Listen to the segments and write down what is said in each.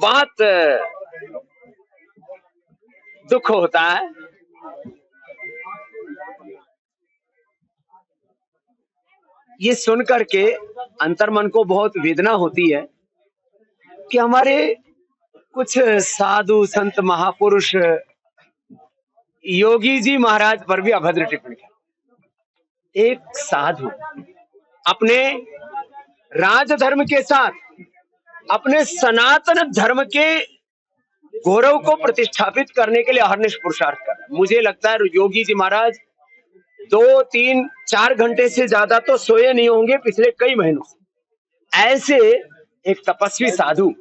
बहुत दुख होता है। ये सुन करके अंतर्मन को बहुत वेदना होती है कि हमारे कुछ साधु संत महापुरुष योगी जी महाराज पर भी अभद्र टिप्पणी की। एक साधु अपने राजधर्म के साथ अपने सनातन धर्म के गौरव को प्रतिष्ठापित करने के लिए अहर्निश पुरुषार्थ कर रहे हैं। मुझे लगता है योगी जी महाराज 2, 3, 4 घंटे से ज्यादा तो सोए नहीं होंगे पिछले कई महीनों से। ऐसे एक तपस्वी साधु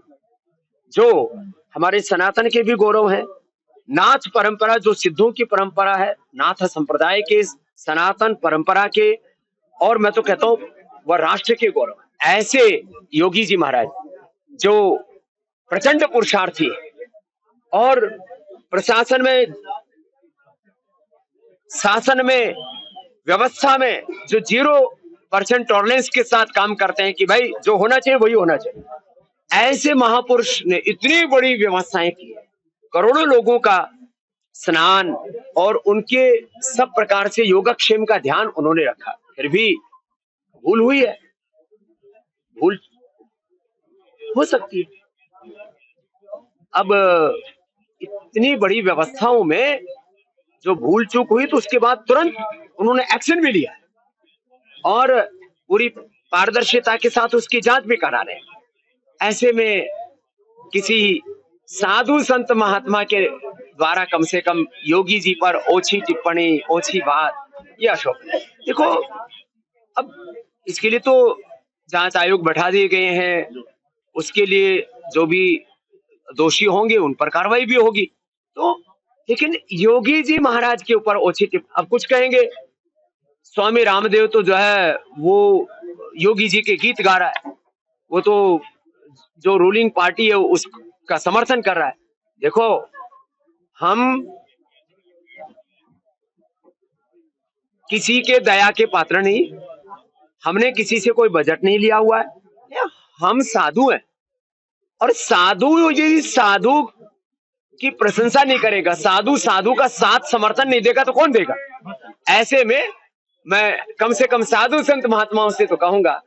जो हमारे सनातन के भी गौरव है, नाथ परंपरा जो सिद्धों की परंपरा है, नाथ संप्रदाय के, सनातन परंपरा के, और मैं तो कहता हूं वह राष्ट्र के गौरव है। ऐसे योगी जी महाराज जो प्रचंड पुरुषार्थी है और प्रशासन में, शासन में, व्यवस्था में जो 0% टॉलरेंस के साथ काम करते हैं कि भाई जो होना चाहिए वही होना चाहिए, ऐसे महापुरुष ने इतनी बड़ी व्यवस्थाएं की, करोड़ों लोगों का स्नान और उनके सब प्रकार से योगक्षेम का ध्यान उन्होंने रखा, फिर भी भूल हुई है। भूल हो सकती है। अब इतनी बड़ी व्यवस्थाओं में जो भूल चूक हुई तो उसके बाद तुरंत उन्होंने एक्शन भी लिया और पूरी पारदर्शिता के साथ उसकी जांच भी करा रहे हैं। ऐसे में किसी साधु संत महात्मा के द्वारा कम से कम योगी जी पर ओछी टिप्पणी, ओछी बात, यह अशोभनीय है। देखो, अब इसके लिए तो जांच आयोग बैठा दिए गए हैं, उसके लिए जो भी दोषी होंगे उन पर कार्रवाई भी होगी। तो लेकिन योगी जी महाराज के ऊपर ओछी टिप्पणी, अब कुछ कहेंगे स्वामी रामदेव तो जो है वो योगी जी के गीत गा रहा है, वो तो जो रूलिंग पार्टी है उसका समर्थन कर रहा है। देखो, हम किसी के दया के पात्र नहीं, हमने किसी से कोई बजट नहीं लिया हुआ है, हम साधु हैं और साधु यदि साधु की प्रशंसा नहीं करेगा, साधु का साथ समर्थन नहीं देगा तो कौन देगा। ऐसे में मैं कम से कम साधु संत महात्माओं से तो कहूंगा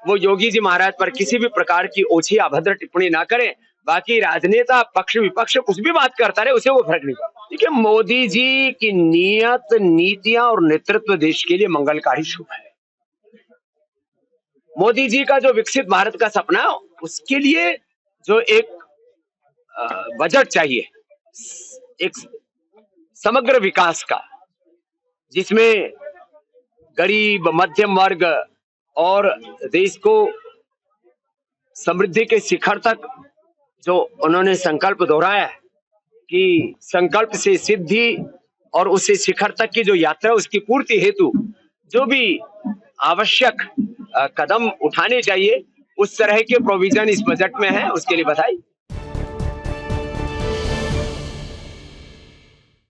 वो योगी जी महाराज पर किसी भी प्रकार की ओछी अभद्र टिप्पणी ना करें। बाकी राजनेता पक्ष विपक्ष कुछ भी बात करता रहे, उसे वो फर्क नहीं पड़ता। देखिए, मोदी जी की नीयत, नीतियां और नेतृत्व देश के लिए मंगलकारी शुभ है। मोदी जी का जो विकसित भारत का सपना है उसके लिए जो एक बजट चाहिए, एक समग्र विकास का, जिसमें गरीब, मध्यम वर्ग और देश को समृद्धि के शिखर तक जो उन्होंने संकल्प दोहराया है कि संकल्प से सिद्धि और उससे शिखर तक की जो यात्रा उसकी पूर्ति हेतु जो भी आवश्यक कदम उठाने चाहिए, उस तरह के प्रोविजन इस बजट में है। उसके लिए बधाई।